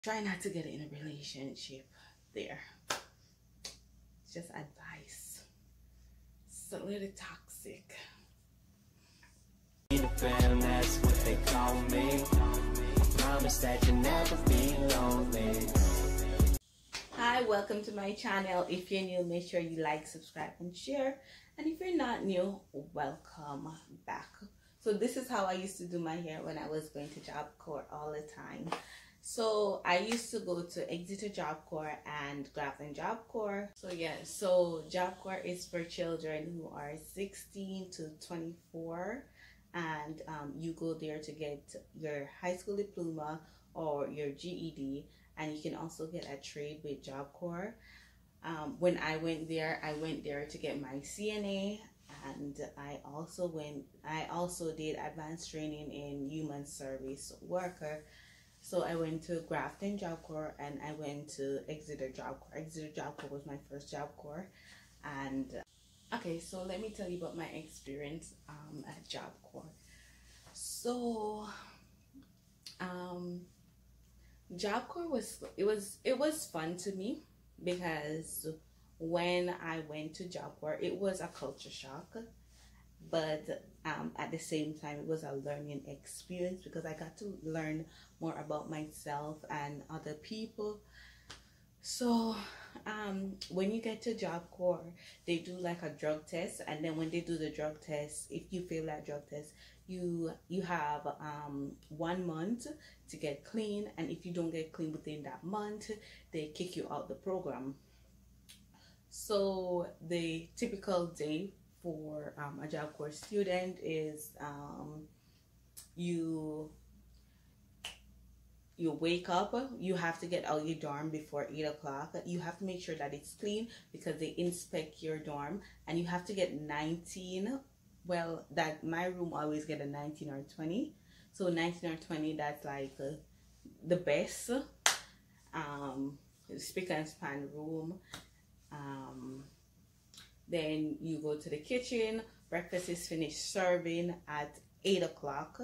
Try not to get in a relationship there. It's just advice. It's a little toxic. That's what they call me. I promise that you'll never be lonely. Hi, welcome to my channel. If you're new, make sure you like, subscribe, and share. And if you're not new, welcome back. So this is how I used to do my hair when I was going to Job Corps all the time. So I used to go to Exeter Job Corps and Grafton Job Corps. So yeah, so Job Corps is for children who are 16 to 24. And you go there to get your high school diploma or your GED, and you can also get a trade with Job Corps. When I went there to get my CNA, and I also did advanced training in human service worker. So I went to Grafton Job Corps and I went to Exeter Job Corps. Exeter Job Corps was my first Job Corps. And okay, so let me tell you about my experience at Job Corps. So Job Corps was fun to me, because when I went to Job Corps, it was a culture shock, but at the same time it was a learning experience, because I got to learn more about myself and other people. So when you get to Job Corps, they do like a drug test, and then when they do the drug test, if you fail that drug test, you have 1 month to get clean, and if you don't get clean within that month, they kick you out the program. So the typical day for a Job Corps student is you wake up, you have to get out your dorm before 8 o'clock. You have to make sure that it's clean, because they inspect your dorm, and you have to get 19. Well, that my room always get a 19 or 20. So 19 or 20, that's like the best. Spick and span room. Then you go to the kitchen. Breakfast is finished serving at 8 o'clock.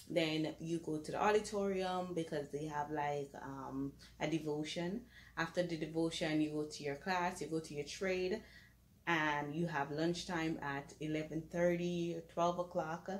Then you go to the auditorium, because they have like a devotion. After the devotion, you go to your class, you go to your trade, and you have lunchtime at 11:30 or 12 o'clock.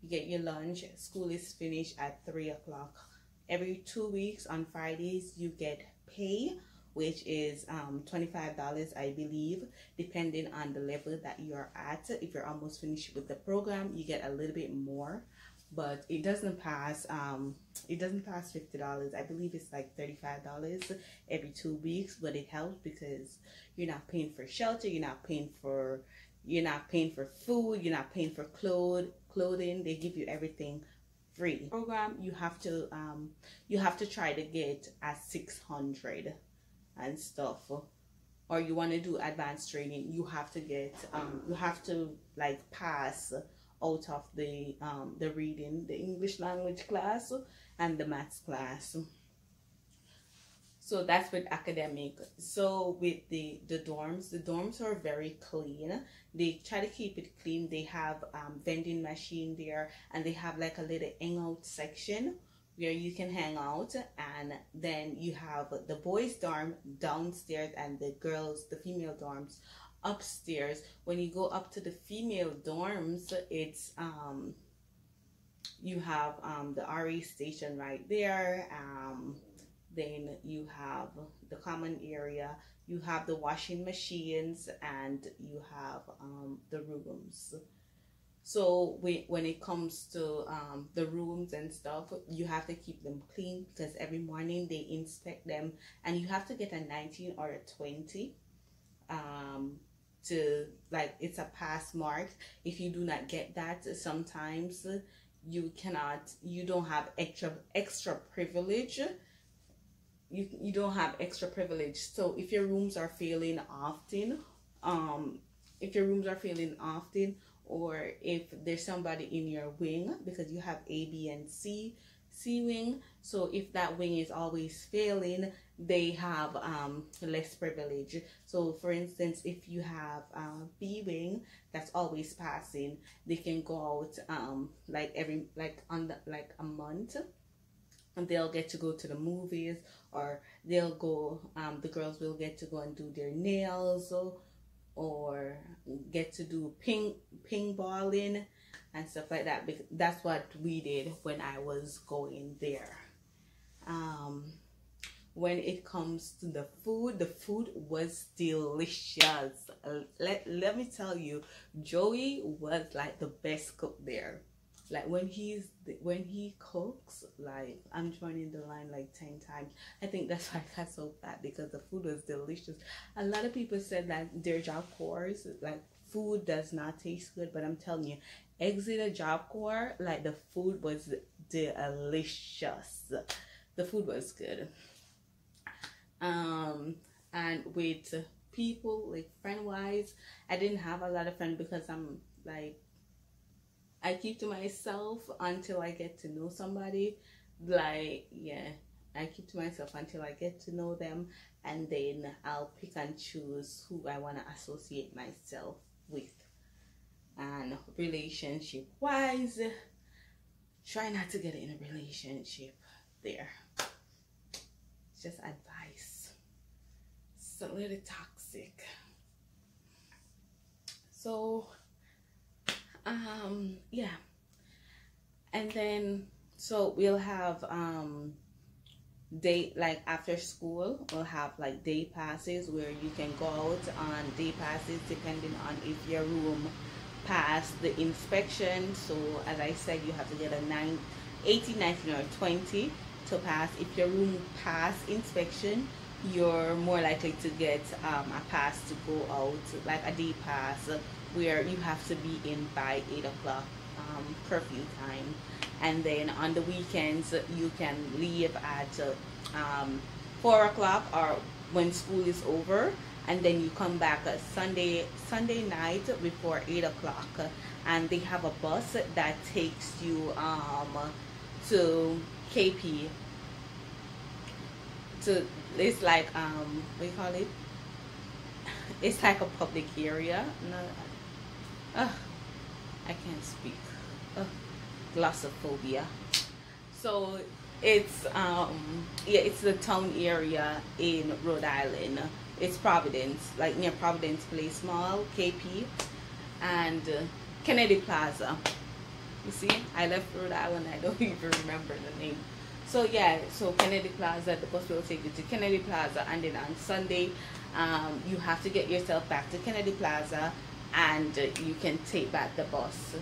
You get your lunch. School is finished at 3 o'clock. Every 2 weeks on Fridays you get pay, which is $25, I believe, depending on the level that you're at. If you're almost finished with the program, you get a little bit more, but it doesn't pass $50. I believe it's like $35 every 2 weeks, but it helps because you're not paying for shelter, you're not paying for food, you're not paying for clothing. They give you everything free. Program, you have to try to get a 600 and stuff, or you want to do advanced training, you have to get you have to like pass out of the reading, the English language class and the maths class. So that's with academic. So with the dorms are very clean. They try to keep it clean. They have vending machine there, and they have like a little hangout section where you can hang out. And then you have the boys dorm downstairs and the female dorms upstairs. When you go up to the female dorms, it's you have the RE station right there. Then you have the common area, you have the washing machines, and you have the rooms. So when it comes to the rooms and stuff, you have to keep them clean, because every morning they inspect them, and you have to get a 19 or a 20 to, like, it's a pass mark. If you do not get that, sometimes you don't have extra privilege. You don't have extra privilege. So if your rooms are failing often, or if there's somebody in your wing, because you have A, B, and C wing, so if that wing is always failing, they have less privilege. So for instance, if you have B wing that's always passing, they can go out like a month and they'll get to go to the movies, or they'll go, the girls will get to go and do their nails, or get to do ping balling and stuff like that. Because that's what we did when I was going there. When it comes to the food was delicious. Let me tell you, Joey was like the best cook there. Like when he cooks, like I'm joining the line like 10 times. I think that's why I got so fat, because the food was delicious. A lot of people said that their job corps, like, food does not taste good, but I'm telling you, Exeter Job Corps, like, the food was delicious. The food was good. And with people, like friend wise, I didn't have a lot of friends, because I'm like, I keep to myself until I get to know somebody. Like, yeah, I keep to myself until I get to know them, and then I'll pick and choose who I want to associate myself with. And relationship wise, try not to get in a relationship there. It's just advice. It's a little toxic. So yeah, and then so we'll have day, like after school we'll have like day passes where you can go out on day passes depending on if your room passed the inspection. So as I said, you have to get a 18, 19 or 20 to pass. If your room passed inspection, you're more likely to get a pass to go out, like a day pass, where you have to be in by 8 o'clock, curfew time. And then on the weekends you can leave at 4 o'clock or when school is over, and then you come back Sunday night before 8 o'clock, and they have a bus that takes you to KP. So it's like what do you call it? It's like a public area. No, I can't speak. Glossophobia. So it's yeah, it's the town area in Rhode Island. It's Providence, like near Providence Place Mall, KP, and Kennedy Plaza. You see, I left Rhode Island, I don't even remember the name. So yeah, so Kennedy Plaza, the bus will take you to Kennedy Plaza, and then on Sunday you have to get yourself back to Kennedy Plaza, and you can take back the bus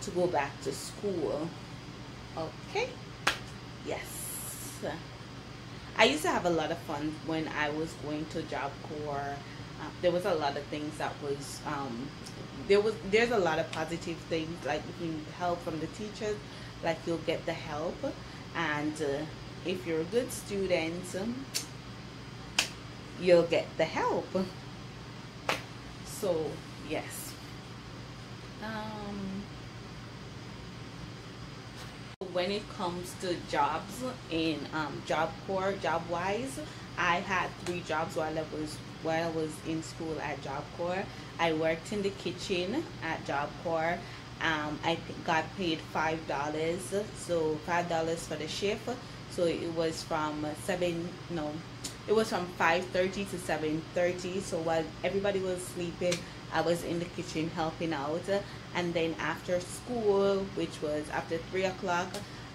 to go back to school. Okay, yes. I used to have a lot of fun when I was going to Job Corps. There was a lot of things that was there's a lot of positive things, like if you need help from the teachers, like you'll get the help, and if you're a good student, you'll get the help. So yes. When it comes to jobs in Job Corps, job wise, I had 3 jobs while I was in school at Job Corps. I worked in the kitchen at Job Corps. I got paid $5, so $5 for the shift. So it was from 5:30 to 7:30. So while everybody was sleeping, I was in the kitchen helping out. And then after school, which was after 3 o'clock,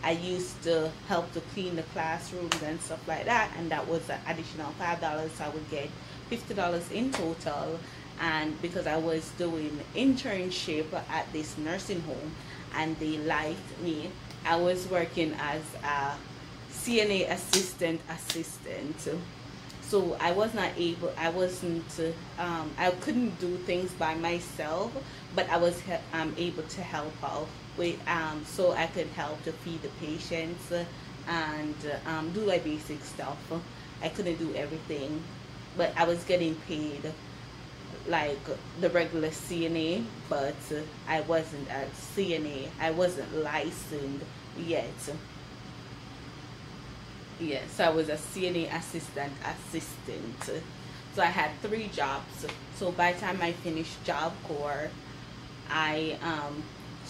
I used to help to clean the classrooms and stuff like that, and that was an additional $5. So I would get $50 in total. And because I was doing internship at this nursing home and they liked me, I was working as a CNA assistant. So I was not able, I couldn't do things by myself, but I was able to help out with, so I could help to feed the patients and do my basic stuff. I couldn't do everything, but I was getting paid like the regular CNA, but I wasn't a CNA. I wasn't licensed yet. Yes, so I was a CNA assistant. So I had 3 jobs. So by the time I finished Job Corps, I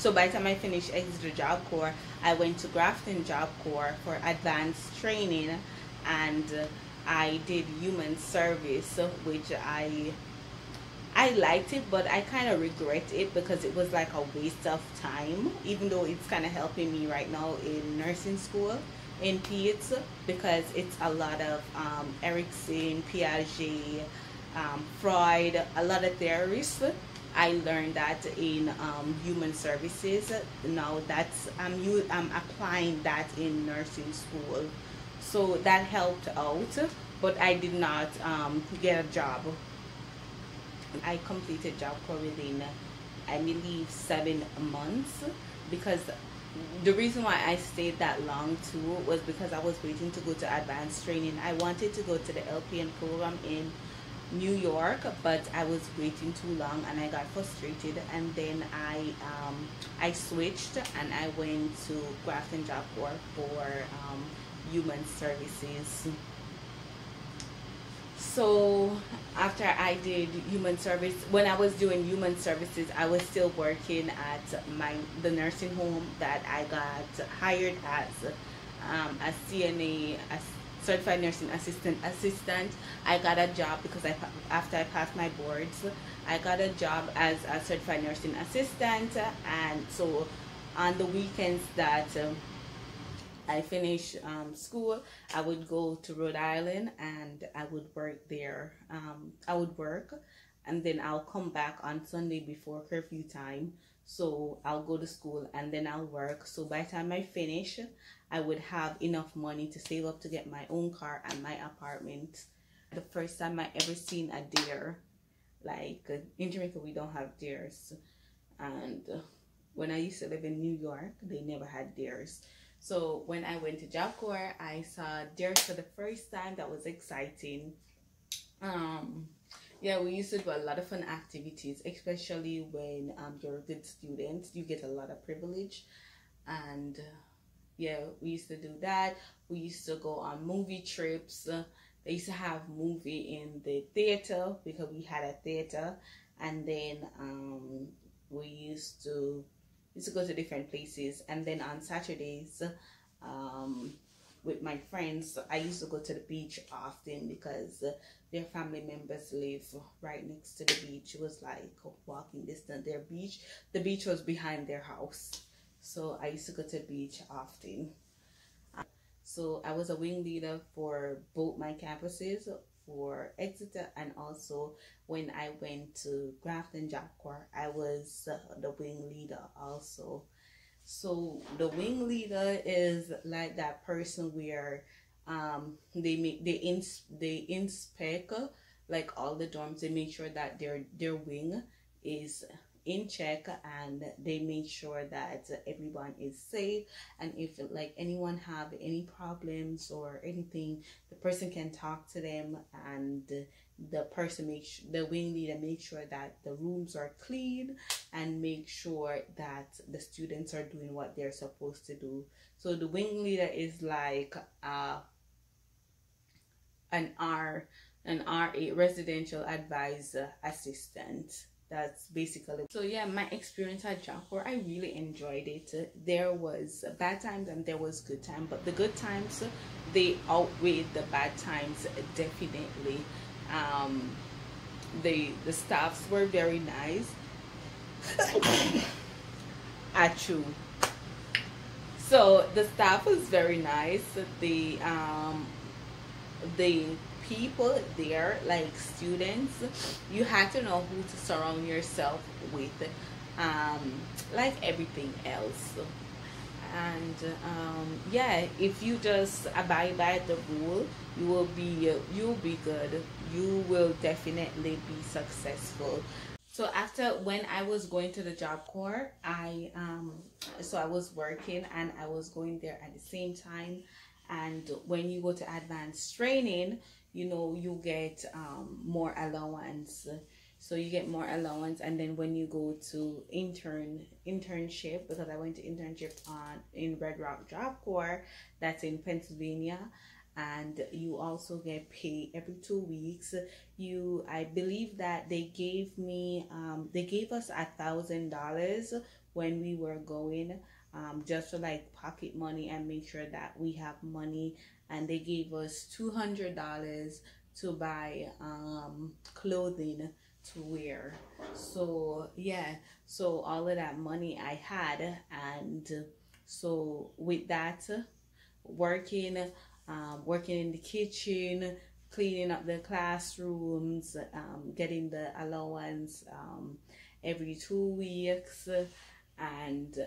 So by the time I finished Exeter Job Corps, I went to Grafton Job Corps for advanced training, and I did human service, which I liked it, but I kind of regret it because it was like a waste of time, even though it's kind of helping me right now in nursing school in PEDS, because it's a lot of Erickson, Piaget, Freud, a lot of theories. I learned that in human services. Now that's I'm applying that in nursing school, so that helped out, but I did not get a job. I completed Job Corps within, I believe, 7 months, because the reason why I stayed that long too was because I was waiting to go to advanced training. I wanted to go to the LPN program in New York, but I was waiting too long and I got frustrated, and then I switched and I went to Grafton Job Corps for human services. So after I did human service, when I was doing human services, I was still working at the nursing home that I got hired as a CNA, a certified nursing assistant. I got a job because after I passed my boards, I got a job as a certified nursing assistant, and so on the weekends that I finished school, I would go to Rhode Island and I would work there. I would work, and then I'll come back on Sunday before curfew time. So I'll go to school and then I'll work. So by the time I finish, I would have enough money to save up to get my own car and my apartment. The first time I ever seen a deer, like in Jamaica we don't have deers, and when I used to live in New York, they never had deers. So when I went to Job Corps, I saw deer for the first time. That was exciting. Yeah, we used to do a lot of fun activities, especially when you're a good student. You get a lot of privilege, and yeah, we used to do that. We used to go on movie trips. They used to have movie in the theater because we had a theater, and then we used to go to different places. And then on Saturdays, with my friends, I used to go to the beach often because their family members live right next to the beach. It was like walking distance. The beach was behind their house, so I used to go to the beach often. So I was a wing leader for both my campuses, for Exeter, and also when I went to Grafton Job Corps, I was the wing leader also. So the wing leader is like that person where they inspect like all the dorms. They make sure that their wing is in check, and they make sure that everyone is safe, and if like anyone have any problems or anything, the person can talk to them, and the wing leader makes sure that the rooms are clean and make sure that the students are doing what they're supposed to do. So the wing leader is like an RA, residential advisor assistant. That's basically. So yeah, my experience at Job Corps, I really enjoyed it. There was bad times and there was good times, but the good times, they outweighed the bad times definitely. The staffs were very nice. Achoo. So the staff was very nice. The people there, like students, you had to know who to surround yourself with, like everything else. And yeah, if you just abide by the rule, you'll be good. You will definitely be successful. So after, when I was going to the Job Corps, I was working and I was going there at the same time. And when you go to advanced training, you know, you get more allowance. So you get more allowance. And then when you go to internship, because I went to internship in Red Rock Job Corps, that's in Pennsylvania, and you also get paid every 2 weeks. I believe that they gave us $1,000 when we were going, just for like pocket money and make sure that we have money. And they gave us $200 to buy clothing to wear. So yeah, so all of that money I had, and so with that, working in the kitchen, cleaning up the classrooms, getting the allowance every 2 weeks, and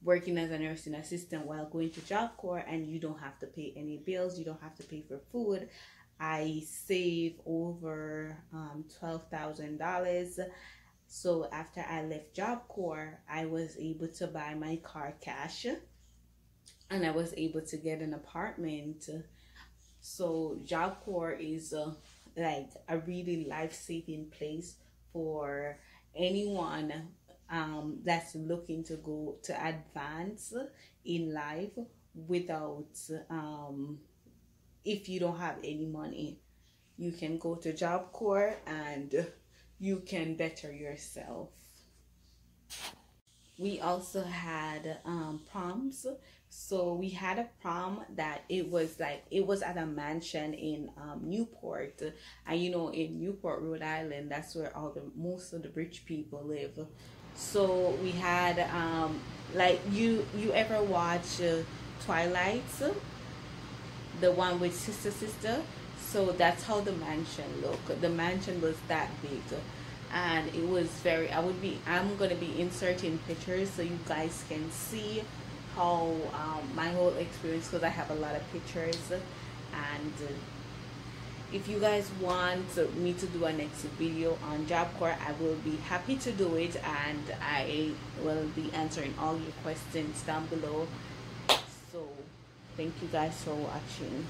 working as a nursing assistant while going to Job Corps, and you don't have to pay any bills, you don't have to pay for food. I save over $12,000. So after I left Job Corps, I was able to buy my car cash, and I was able to get an apartment. So Job Corps is like a really life-saving place for anyone that's looking to go to advance in life without if you don't have any money. You can go to Job Corps and you can better yourself. We also had proms. So we had a prom that it was at a mansion in Newport, and you know, in Newport, Rhode Island, that's where most of the rich people live. So we had like you ever watch Twilight, the one with sister? So that's how the mansion looked. The mansion was that big, and it was very, I'm gonna be inserting pictures so you guys can see how my whole experience, because I have a lot of pictures. And if you guys want me to do a next video on Job Corps, I will be happy to do it, and I will be answering all your questions down below. So thank you guys for watching.